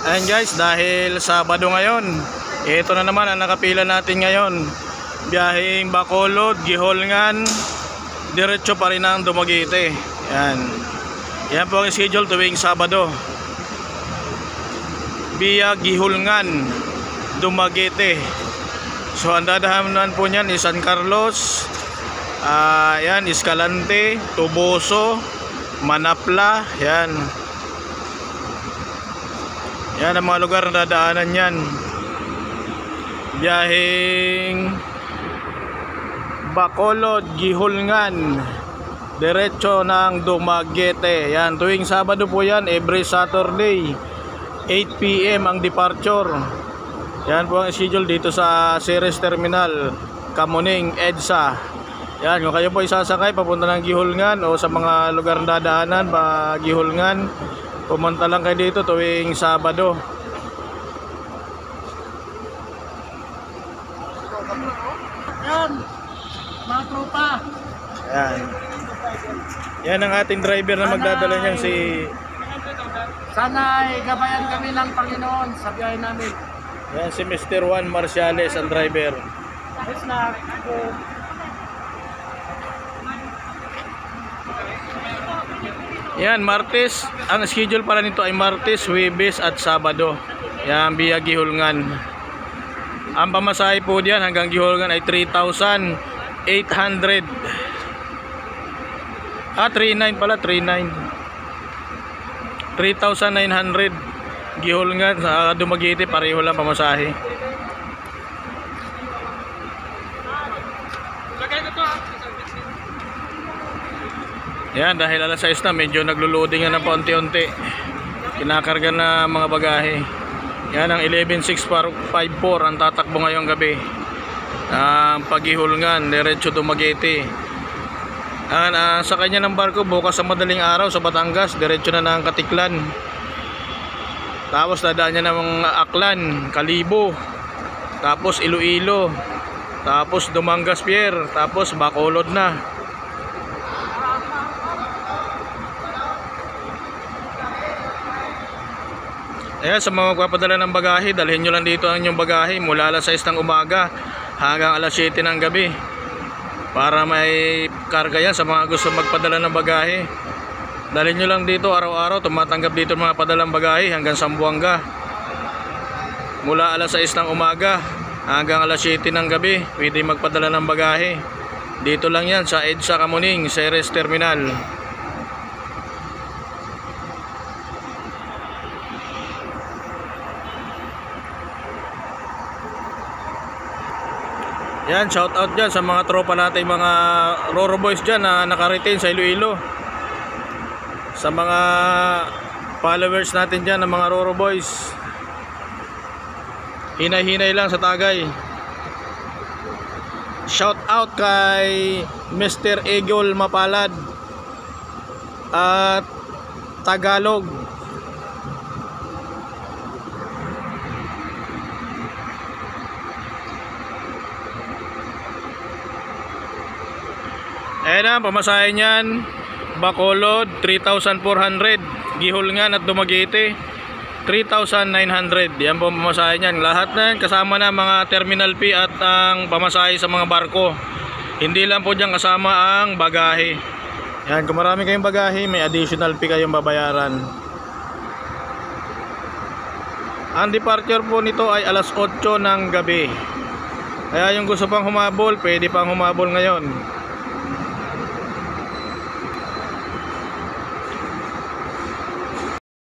Ayan guys, dahil Sabado ngayon, ito na naman ang nakapila natin ngayon. Biyaheng Bacolod, Giholngan, diretso pa rin ang Dumaguete. Yan. Yan po ang schedule tuwing Sabado. Via Giholngan, Dumaguete. So ang dadahanan po niyan is San Carlos, yan, Escalante, Tuboso, Manapla, yan. Yan ang mga lugar na dadaanan yan. Biyaheng Bacolod, Giholngan, diretso ng Dumaguete. Yan, tuwing Sabado po yan, every Saturday 8 PM ang departure. Yan po ang schedule dito sa Ceres Terminal, Kamuning, EDSA. Yan, kung kayo po isasakay papunta ng Giholngan o sa mga lugar na dadaanan pa Giholngan, pumunta lang kayo dito tuwing Sabado. Yan, mga tropa. Yan. Yan ang ating driver na magdadala niyan, si... Sana ay gabayan kami ng Panginoon sa biyahe namin. Yan si Mr. Juan Marciales, ang driver. Yes na. Yan, Martes. Ang schedule pala nito ay Martes, Huwebes at Sabado. Yan, via Giholngan. Ang pamasahe po diyan hanggang Giholngan ay 3,800. 39 pala, 39. 3,900. Giholngan sa Dumaguete, pareho lang pamasahe. Yan, dahil alas 6 na, medyo naglo-loading na ng paunti-unti. Kinakarga na mga bagahe. Yan ang 11654 ang tatakbo ngayong gabi. Pag-Giholngan, diretso Dumaguete. Sa kanya ng barko, bukas sa madaling araw sa Batangas, diretso na ng Katiklan. Tapos dadaan niya ng Aklan, Kalibo, tapos Iloilo, tapos Dumangas Pier, tapos Bacolod na. Ayan, sa mga magpapadala ng bagahe, dalhin nyo lang dito ang inyong bagahe mula alas 6 ng umaga hanggang alas 7 ng gabi para may karga yan sa mga gusto magpadala ng bagahe. Dalhin nyo lang dito araw-araw, tumatanggap dito mga padalang bagahe hanggang Zamboanga. Mula alas 6 ng umaga hanggang alas 7 ng gabi, pwede magpadala ng bagahe. Dito lang yan sa EDSA Kamuning, Ceres Terminal. Yan, shout out dyan sa mga tropa natin, mga Roro Boys dyan na naka-retain sa Iloilo. Sa mga followers natin dyan ng mga Roro Boys, hinay-hinay lang sa tagay. Shout out kay Mr. Eagle Mapalad at Tagalog. Ayan na, pamasahe niyan, Bacolod 3,400, Giholngan at Dumaguete 3,900. Yan po pamasahe niyan. Lahat na yan kasama na mga terminal fee at ang pamasahe sa mga barko. Hindi lang po diyan kasama ang bagahe. Yan, kung marami kayong bagahe, may additional fee kayong babayaran. Ang departure po nito ay alas 8 ng gabi. Kaya yung gusto pang humabol, pwede pang humabol ngayon.